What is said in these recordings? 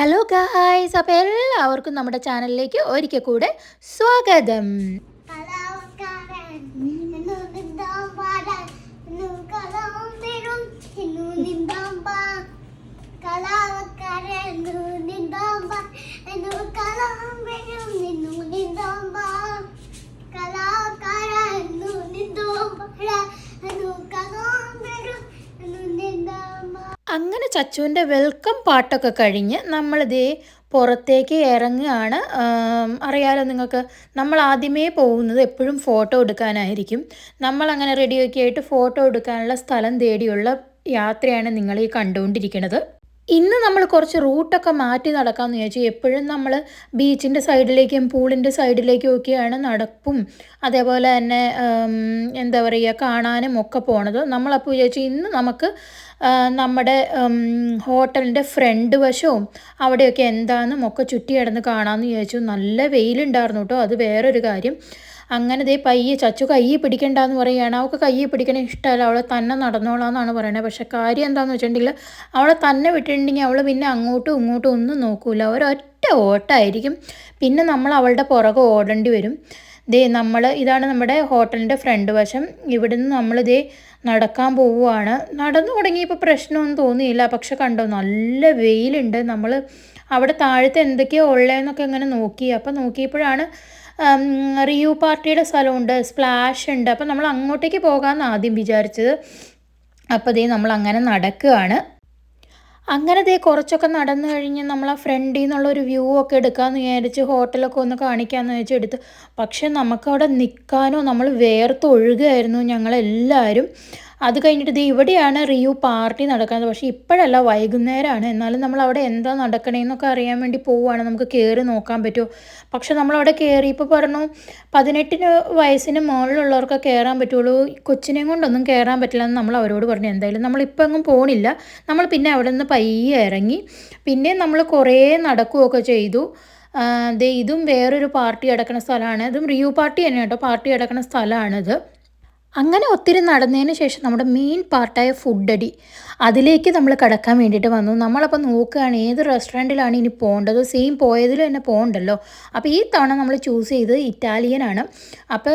Hello guys, അപ്പോൾ എല്ലാവർക്കും നമ്മുടെ ചാനലിലേക്ക് ഒരിക്കൽ കൂടെ സ്വാഗതം. അങ്ങനെ ചച്ചുവിൻ്റെ വെൽക്കം പാട്ടൊക്കെ കഴിഞ്ഞ് നമ്മളിതേ പുറത്തേക്ക് ഇറങ്ങുകയാണ്. അറിയാലോ നിങ്ങൾക്ക്, നമ്മൾ ആദ്യമേ പോകുന്നത് എപ്പോഴും ഫോട്ടോ എടുക്കാനായിരിക്കും. നമ്മളങ്ങനെ റെഡിയൊക്കെ ആയിട്ട് ഫോട്ടോ എടുക്കാനുള്ള സ്ഥലം തേടിയുള്ള യാത്രയാണ് നിങ്ങൾ ഈ കണ്ടുകൊണ്ടിരിക്കുന്നത്. ഇന്ന് നമ്മൾ കുറച്ച് റൂട്ടൊക്കെ മാറ്റി നടക്കാമെന്ന് വിചാരിച്ചു. എപ്പോഴും നമ്മൾ ബീച്ചിൻ്റെ സൈഡിലേക്കും പൂളിൻ്റെ സൈഡിലേക്കും ഒക്കെയാണ് നടപ്പും അതേപോലെ തന്നെ എന്താ പറയുക കാണാനും ഒക്കെ പോണത്. നമ്മളപ്പോൾ വിചാരിച്ചു ഇന്ന് നമുക്ക് നമ്മുടെ ഹോട്ടലിൻ്റെ ഫ്രണ്ട് വശവും അവിടെയൊക്കെ എന്താണെന്നും ഒക്കെ ചുറ്റി കിടന്ന് കാണാമെന്ന് വിചാരിച്ചു. നല്ല വെയിലുണ്ടായിരുന്നു കേട്ടോ, അത് വേറൊരു കാര്യം. അങ്ങനെ ദേ പയ്യെ ചച്ചു കയ്യെ പിടിക്കണ്ടെന്ന് പറയുകയാണ്. അവൾക്ക് കയ്യെ പിടിക്കണേ ഇഷ്ടമല്ല, അവളെ തന്നെ നടന്നോളാമെന്നാണ് പറയുന്നത്. പക്ഷേ കാര്യം എന്താണെന്ന് വെച്ചിട്ടുണ്ടെങ്കിൽ അവളെ തന്നെ വിട്ടിട്ടുണ്ടെങ്കിൽ അവൾ പിന്നെ അങ്ങോട്ടും ഇങ്ങോട്ടും ഒന്നും നോക്കൂല, ഒരൊറ്റ ഓട്ടമായിരിക്കും. പിന്നെ നമ്മൾ അവളുടെ പുറകെ ഓടേണ്ടി വരും. ഇതാണ് നമ്മുടെ ഹോട്ടലിൻ്റെ ഫ്രണ്ട് വശം. ഇവിടുന്ന് നമ്മളിതേ നടക്കാൻ പോവുകയാണ്. നടന്നു തുടങ്ങിയപ്പോൾ പ്രശ്നമൊന്നും തോന്നിയില്ല. പക്ഷെ കണ്ടോ, നല്ല വെയിലുണ്ട്. നമ്മൾ അവിടെ താഴത്തെ എന്തൊക്കെയോ ഉള്ളതെന്നൊക്കെ ഇങ്ങനെ നോക്കി. അപ്പം നോക്കിയപ്പോഴാണ് റിയൂ പാർട്ടിയുടെ സ്ഥലമുണ്ട്, സ്പ്ലാഷ് ഉണ്ട്. അപ്പം നമ്മൾ അങ്ങോട്ടേക്ക് പോകാമെന്ന് ആദ്യം വിചാരിച്ചത്. അപ്പോൾ നമ്മൾ അങ്ങനെ നടക്കുകയാണ്. അങ്ങനെ കുറച്ചൊക്കെ നടന്നു കഴിഞ്ഞ് നമ്മൾ ആ ഫ്രണ്ടിൽ നിന്നുള്ളൊരു വ്യൂ ഒക്കെ എടുക്കാമെന്ന് വിചാരിച്ച് ഹോട്ടലൊക്കെ ഒന്ന് കാണിക്കാമെന്ന് വെച്ച് എടുത്ത്. പക്ഷെ നമുക്കവിടെ നിൽക്കാനോ, നമ്മൾ വേർത്തൊഴുകുകയായിരുന്നു ഞങ്ങളെല്ലാവരും. അത് കഴിഞ്ഞിട്ട് ഇവിടെയാണ് റിയൂ പാർട്ടി നടക്കുന്നത്. പക്ഷേ ഇപ്പോഴല്ല, വൈകുന്നേരമാണ്. എന്നാലും നമ്മൾ അവിടെ എന്താ നടക്കണേന്നൊക്കെ അറിയാൻ വേണ്ടി പോവുകയാണ്. നമുക്ക് കയറി നോക്കാൻ പറ്റുമോ? പക്ഷെ നമ്മളവിടെ കയറിയപ്പോൾ പറഞ്ഞു 18 വയസ്സിന് മുകളിലുള്ളവർക്ക് കയറാൻ പറ്റുള്ളൂ, കൊച്ചിനെയും കൊണ്ടൊന്നും കയറാൻ പറ്റില്ല എന്ന് നമ്മൾ അവരോട് പറഞ്ഞു. എന്തായാലും നമ്മളിപ്പോൾ എങ്ങും പോകണില്ല. നമ്മൾ പിന്നെ അവിടെ നിന്ന് പയ്യെ ഇറങ്ങി. പിന്നെ നമ്മൾ കുറേ നടക്കുകയൊക്കെ ചെയ്തു. ഇതും വേറൊരു പാർട്ടി നടക്കുന്ന സ്ഥലമാണ്. ഇതും റിയൂ പാർട്ടി തന്നെ കേട്ടോ, പാർട്ടി നടക്കുന്ന സ്ഥലമാണിത്. അങ്ങനെ ഒത്തിരി നടന്നതിന് ശേഷം നമ്മുടെ മെയിൻ പാർട്ടായ ഫുഡടി, അതിലേക്ക് നമ്മൾ കിടക്കാൻ വേണ്ടിയിട്ട് വന്നു. നമ്മളപ്പോൾ നോക്കുകയാണ് ഏത് റെസ്റ്റോറൻറ്റിലാണ് ഇനി പോകേണ്ടത്. സെയിം പോയതിൽ തന്നെ പോകണ്ടല്ലോ. അപ്പോൾ ഈ തവണ നമ്മൾ ചൂസ് ചെയ്തത് ഇറ്റാലിയനാണ്. അപ്പോൾ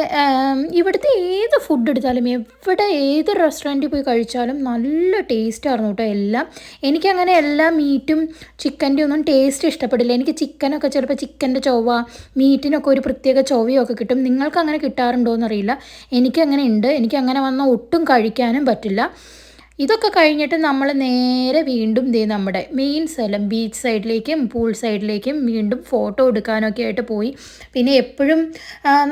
ഇവിടുത്തെ ഏത് ഫുഡ് എടുത്താലും, എവിടെ ഏത് റെസ്റ്റോറൻറ്റിൽ പോയി കഴിച്ചാലും നല്ല ടേസ്റ്റായിരുന്നു കേട്ടോ എല്ലാം. എനിക്കങ്ങനെ എല്ലാ മീറ്റും ചിക്കൻ്റെ ഒന്നും ടേസ്റ്റ് ഇഷ്ടപ്പെടില്ല. എനിക്ക് ചിക്കനൊക്കെ ചിലപ്പോൾ ചിക്കൻ്റെ ചൊവ്വ, മീറ്റിനൊക്കെ ഒരു പ്രത്യേക ചൊവ്വയൊക്കെ കിട്ടും. നിങ്ങൾക്ക് അങ്ങനെ കിട്ടാറുണ്ടോ എന്നറിയില്ല, എനിക്കങ്ങനെ ഉണ്ട്. എനിക്കങ്ങനെ വന്നാൽ ഒട്ടും കഴിക്കാനും പറ്റില്ല. ഇതൊക്കെ കഴിഞ്ഞിട്ട് നമ്മൾ നേരെ വീണ്ടും നമ്മുടെ മെയിൻ സ്ഥലം ബീച്ച് സൈഡിലേക്കും പൂൾ സൈഡിലേക്കും വീണ്ടും ഫോട്ടോ എടുക്കാനൊക്കെ ആയിട്ട് പോയി. പിന്നെ എപ്പോഴും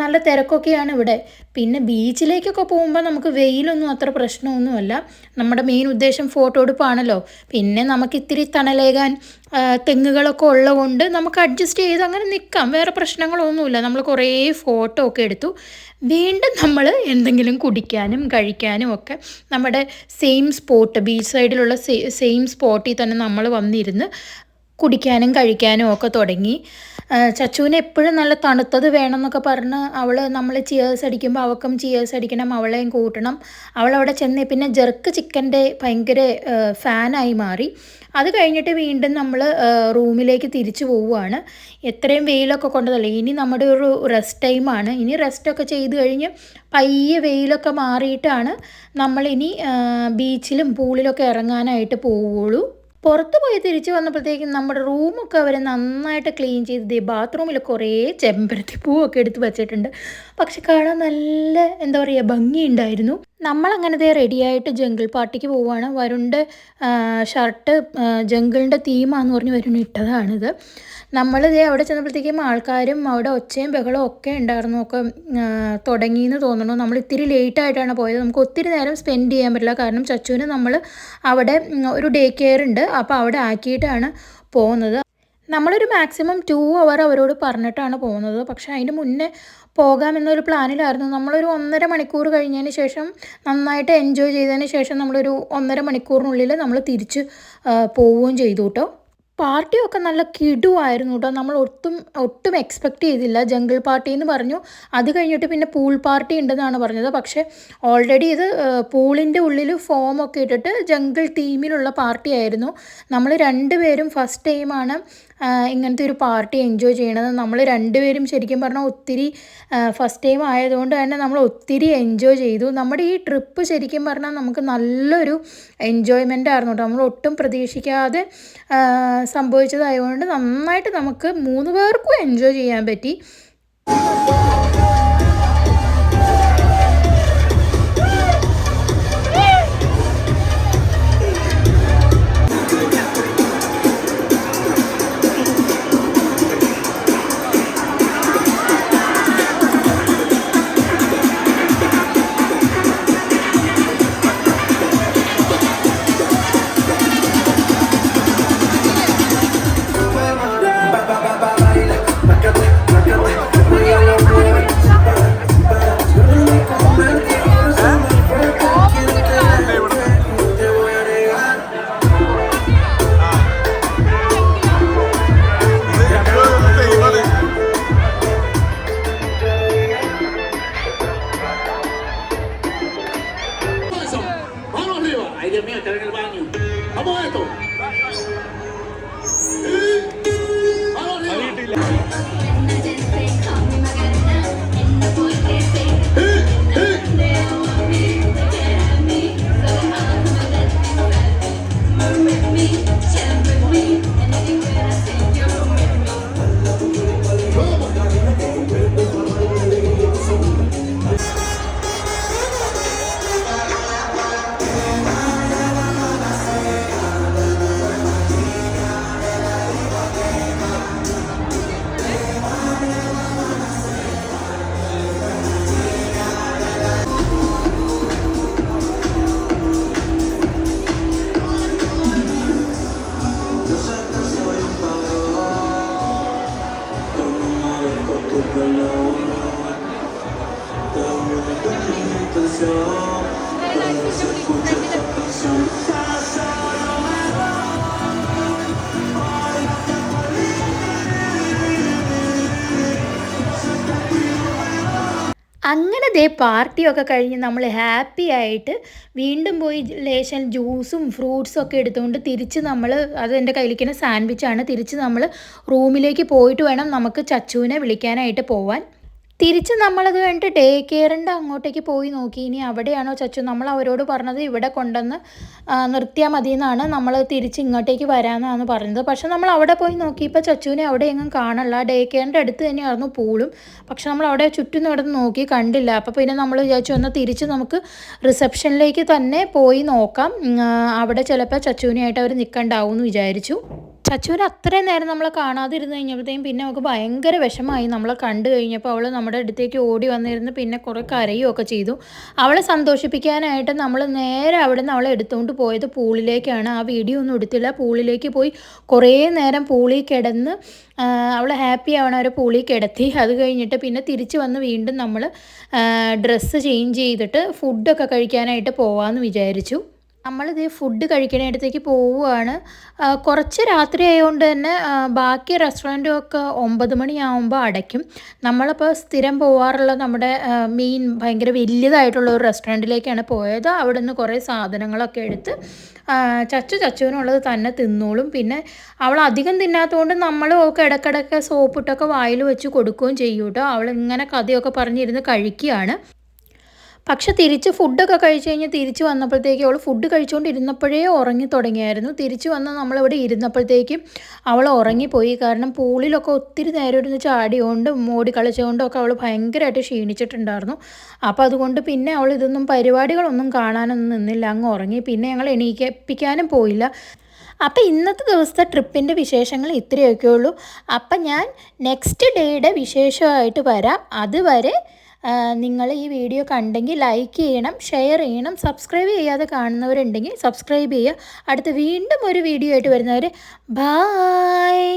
നല്ല തിരക്കൊക്കെയാണ് ഇവിടെ. പിന്നെ ബീച്ചിലേക്കൊക്കെ പോകുമ്പോൾ നമുക്ക് വെയിലൊന്നും അത്ര പ്രശ്നമൊന്നുമല്ല. നമ്മുടെ മെയിൻ ഉദ്ദേശം ഫോട്ടോ എടുപ്പാണല്ലോ. പിന്നെ നമുക്ക് ഇത്തിരി തണലേകാൻ തെങ്ങുകളൊക്കെ ഉള്ളതുകൊണ്ട് നമുക്ക് അഡ്ജസ്റ്റ് ചെയ്ത് അങ്ങനെ നിൽക്കാം, വേറെ പ്രശ്നങ്ങളൊന്നുമില്ല. നമ്മൾ കുറേ ഫോട്ടോ ഒക്കെ എടുത്തു. വീണ്ടും നമ്മൾ എന്തെങ്കിലും കുടിക്കാനും കഴിക്കാനും ഒക്കെ നമ്മുടെ സെയിം സ്പോട്ട്, ബീച്ച് സൈഡിലുള്ള സെയിം സ്പോട്ടിൽ തന്നെ നമ്മൾ വന്നിരുന്ന് കുടിക്കാനും കഴിക്കാനും ഒക്കെ തുടങ്ങി. ചച്ചുവിന് എപ്പോഴും നല്ല തണുത്തത് വേണമെന്നൊക്കെ പറഞ്ഞ് നമ്മൾ ചിയേഴ്സ് അടിക്കുമ്പോൾ അവൾക്കും ചിയേഴ്സ് അടിക്കണം, അവളെയും കൂട്ടണം. അവളവിടെ ചെന്ന് പിന്നെ ജെർക്ക് ചിക്കൻ്റെ ഭയങ്കര ഫാനായി മാറി. അത് കഴിഞ്ഞിട്ട് വീണ്ടും നമ്മൾ റൂമിലേക്ക് തിരിച്ചു പോവുകയാണ്. എത്രയും വെയിലൊക്കെ കൊണ്ടതല്ലേ, ഇനി നമ്മുടെ ഒരു റെസ്റ്റ് ടൈമാണ്. ഇനി റെസ്റ്റൊക്കെ ചെയ്ത് കഴിഞ്ഞ് പയ്യെ വെയിലൊക്കെ മാറിയിട്ടാണ് നമ്മളിനി ബീച്ചിലും പൂളിലൊക്കെ ഇറങ്ങാനായിട്ട് പോവുകയുള്ളൂ. പുറത്ത് പോയി തിരിച്ച് വന്നപ്പോഴത്തേക്കും നമ്മുടെ റൂമൊക്കെ അവർ നന്നായിട്ട് ക്ലീൻ ചെയ്ത് ബാത്റൂമിൽ കുറേ ചെമ്പരത്തി പൂവൊക്കെ എടുത്ത് വെച്ചിട്ടുണ്ട്. പക്ഷെ കാണാൻ നല്ല എന്താ പറയുക ഭംഗിയുണ്ടായിരുന്നു. നമ്മളങ്ങനെ റെഡിയായിട്ട് ജംഗിൾ പാർട്ടിക്ക് പോവുകയാണ്. വരുണിൻ്റെ ഷർട്ട് ജംഗിളിൻ്റെ തീമാന്ന് പറഞ്ഞ് വരുൺ ഇട്ടതാണിത്. അവിടെ ചെന്നപ്പോഴത്തേക്കും ആൾക്കാരും അവിടെ ഒച്ചയും ബഹളവും ഒക്കെ ഉണ്ടായിരുന്നു, ഒക്കെ തുടങ്ങിയെന്ന് തോന്നുന്നു. നമ്മൾ ഇത്തിരി ലേറ്റായിട്ടാണ് പോയത്. നമുക്ക് ഒത്തിരി നേരം സ്പെൻഡ് ചെയ്യാൻ പറ്റില്ല. കാരണം ചച്ചുവിന് നമ്മൾ അവിടെ ഒരു ഡേ കെയർ ഉണ്ട്, അപ്പോൾ അവിടെ ആക്കിയിട്ടാണ് പോകുന്നത്. നമ്മളൊരു മാക്സിമം 2 അവർ അവരോട് പറഞ്ഞിട്ടാണ് പോകുന്നത്. പക്ഷേ അതിന് മുന്നേ പോകാമെന്നൊരു പ്ലാനിലായിരുന്നു. നമ്മളൊരു 1.5 മണിക്കൂർ കഴിഞ്ഞതിന് ശേഷം നന്നായിട്ട് എൻജോയ് ചെയ്തതിന് ശേഷം നമ്മളൊരു 1.5 മണിക്കൂറിനുള്ളിൽ നമ്മൾ തിരിച്ച് പോവുകയും ചെയ്തു കേട്ടോ. പാർട്ടിയൊക്കെ നല്ല കിടുവായിരുന്നു കേട്ടോ. നമ്മൾ ഒട്ടും എക്സ്പെക്റ്റ് ചെയ്തില്ല. ജംഗിൾ പാർട്ടി എന്ന് പറഞ്ഞു. അത് കഴിഞ്ഞിട്ട് പിന്നെ പൂൾ പാർട്ടി ഉണ്ടെന്നാണ് പറഞ്ഞത്. പക്ഷേ ഓൾറെഡി ഇത് പൂളിൻ്റെ ഉള്ളിൽ ഫോമൊക്കെ ഇട്ടിട്ട് ജംഗിൾ തീമിലുള്ള പാർട്ടി ആയിരുന്നു. നമ്മൾ രണ്ടുപേരും ഫസ്റ്റ് ടൈമാണ് ഇങ്ങനത്തെ ഒരു പാർട്ടി എൻജോയ് ചെയ്യണത്. നമ്മൾ രണ്ടുപേരും ശരിക്കും പറഞ്ഞാൽ ഒത്തിരി ഫസ്റ്റ് ടൈം ആയതുകൊണ്ട് തന്നെ നമ്മൾ ഒത്തിരി എൻജോയ് ചെയ്തു. നമ്മുടെ ഈ ട്രിപ്പ് ശരിക്കും പറഞ്ഞാൽ നമുക്ക് നല്ലൊരു എൻജോയ്മെൻ്റ് ആയിരുന്നു കേട്ടോ. നമ്മൾ ഒട്ടും പ്രതീക്ഷിക്കാതെ സംഭവിച്ചതായതുകൊണ്ട് നന്നായിട്ട് നമുക്ക് 3 പേർക്കും എൻജോയ് ചെയ്യാൻ പറ്റി. Ay, Dios mío, estar en el baño. Vamos a esto. Vamos arriba. അങ്ങനെ ദേ പാർട്ടിയൊക്കെ കഴിഞ്ഞ് നമ്മൾ ഹാപ്പി ആയിട്ട് വീണ്ടും പോയി ലേശം ജ്യൂസും ഫ്രൂട്ട്സും ഒക്കെ എടുത്തുകൊണ്ട് തിരിച്ച് നമ്മൾ, അത് എൻ്റെ കയ്യിലിരിക്കുന്ന സാൻഡ്വിച്ചാണ്, തിരിച്ച് നമ്മൾ റൂമിലേക്ക് പോയിട്ട് വേണം നമുക്ക് ചച്ചുവിനെ വിളിക്കാനായിട്ട് പോവാൻ. തിരിച്ച് നമ്മളത് കഴിഞ്ഞിട്ട് ഡേ കെയറിൻ്റെ അങ്ങോട്ടേക്ക് പോയി നോക്കി. ഇനി അവിടെയാണോ ചച്ചു, നമ്മൾ അവരോട് പറഞ്ഞത് ഇവിടെ കൊണ്ടുവന്ന് നിർത്തിയാൽ മതി എന്നാണ്, നമ്മൾ തിരിച്ച് ഇങ്ങോട്ടേക്ക് വരാമെന്നാണ് പറഞ്ഞത്. പക്ഷെ നമ്മൾ അവിടെ പോയി നോക്കിയപ്പോൾ ചച്ചുവിനെ അവിടെ എങ്ങും കാണില്ല. ഡേ കെയറിൻ്റെ അടുത്ത് തന്നെയായിരുന്നു പൂളും. പക്ഷെ നമ്മൾ അവിടെ ചുറ്റും നടന്ന് നോക്കി, കണ്ടില്ല. അപ്പോൾ പിന്നെ നമ്മൾ വിചാരിച്ചു എന്നാൽ തിരിച്ച് നമുക്ക് റിസപ്ഷനിലേക്ക് തന്നെ പോയി നോക്കാം, അവിടെ ചിലപ്പോൾ ചച്ചുവിനായിട്ട് അവർ നിൽക്കണ്ടാവും എന്ന് വിചാരിച്ചു. ചച്ചുവിന് അത്രയും നേരം നമ്മളെ കാണാതിരുന്ന് കഴിഞ്ഞപ്പോഴത്തേക്കും പിന്നെ നമുക്ക് ഭയങ്കര വിഷമമായി. നമ്മളെ കണ്ടു കഴിഞ്ഞപ്പോൾ അവൾ നമ്മുടെ അടുത്തേക്ക് ഓടി വന്നിരുന്ന് പിന്നെ കുറേ കരയുകയൊക്കെ ചെയ്തു. അവളെ സന്തോഷിപ്പിക്കാനായിട്ട് നമ്മൾ നേരെ അവിടെ നിന്ന് അവളെ എടുത്തുകൊണ്ട് പോയത് പൂളിലേക്കാണ്. ആ വീഡിയോ ഒന്നും എടുത്തില്ല. പൂളിലേക്ക് പോയി കുറേ നേരം പൂളിൽ കിടന്ന് അവളെ ഹാപ്പി ആവണ ഒരു പൂളിൽ കിടത്തി. അത് കഴിഞ്ഞിട്ട് പിന്നെ തിരിച്ച് വന്ന് വീണ്ടും നമ്മൾ ഡ്രസ്സ് ചേഞ്ച് ചെയ്തിട്ട് ഫുഡൊക്കെ കഴിക്കാനായിട്ട് പോവാമെന്ന് വിചാരിച്ചു. നമ്മളിത് ഫുഡ് കഴിക്കണയിടത്തേക്ക് പോവുകയാണ്. കുറച്ച് രാത്രി ആയതുകൊണ്ട് തന്നെ ബാക്കി റെസ്റ്റോറൻറ്റുമൊക്കെ 9 മണിയാകുമ്പോൾ അടയ്ക്കും. നമ്മളിപ്പോൾ സ്ഥിരം പോവാറുള്ള നമ്മുടെ മെയിൻ ഭയങ്കര വലിയതായിട്ടുള്ള ഒരു റെസ്റ്റോറൻറ്റിലേക്കാണ് പോയത്. അവിടെ നിന്ന് കുറേ സാധനങ്ങളൊക്കെ എടുത്ത് ചച്ചുവിനുള്ളത് തന്നെ തിന്നോളും. പിന്നെ അവൾ അധികം തിന്നാത്തതുകൊണ്ട് നമ്മളും ഒക്കെ ഇടയ്ക്കിടയ്ക്ക് സോപ്പിട്ടൊക്കെ വായിൽ വെച്ച് കൊടുക്കുകയും ചെയ്യും കേട്ടോ. അവൾ ഇങ്ങനെ കഥയൊക്കെ പറഞ്ഞിരുന്ന് കഴിക്കുകയാണ്. പക്ഷെ തിരിച്ച് ഫുഡൊക്കെ കഴിച്ച് കഴിഞ്ഞ് തിരിച്ച് വന്നപ്പോഴത്തേക്കും അവൾ ഫുഡ് കഴിച്ചുകൊണ്ടിരുന്നപ്പോഴേ ഉറങ്ങി തുടങ്ങിയായിരുന്നു. തിരിച്ച് വന്ന് നമ്മളിവിടെ ഇരുന്നപ്പോഴത്തേക്കും അവൾ ഉറങ്ങിപ്പോയി. കാരണം പൂളിലൊക്കെ ഒത്തിരി നേരം ഇരുന്ന് ചാടിയോണ്ടും ഓടി കളിച്ചുകൊണ്ടും ഒക്കെ അവൾ ഭയങ്കരമായിട്ട് ക്ഷീണിച്ചിട്ടുണ്ടായിരുന്നു. അപ്പോൾ അതുകൊണ്ട് പിന്നെ അവൾ ഇതൊന്നും പരിപാടികളൊന്നും കാണാനൊന്നും നിന്നില്ല, അങ്ങ് ഉറങ്ങി. പിന്നെ ഞങ്ങൾ എണീക്കിപ്പിക്കാനും പോയില്ല. അപ്പോൾ ഇന്നത്തെ ദിവസത്തെ ട്രിപ്പിൻ്റെ വിശേഷങ്ങൾ ഇത്രയൊക്കെ ഉള്ളൂ. അപ്പം ഞാൻ നെക്സ്റ്റ് ഡേയുടെ വിശേഷമായിട്ട് വരാം. അതുവരെ നിങ്ങൾ ഈ വീഡിയോ കണ്ടെങ്കിൽ ലൈക്ക് ചെയ്യണം, ഷെയർ ചെയ്യണം, സബ്സ്ക്രൈബ് ചെയ്യാതെ കാണുന്നവരുണ്ടെങ്കിൽ സബ്സ്ക്രൈബ് ചെയ്യുക. അടുത്ത് വീണ്ടും ഒരു വീഡിയോ ആയിട്ട് വരുന്നവരെ ബായ്.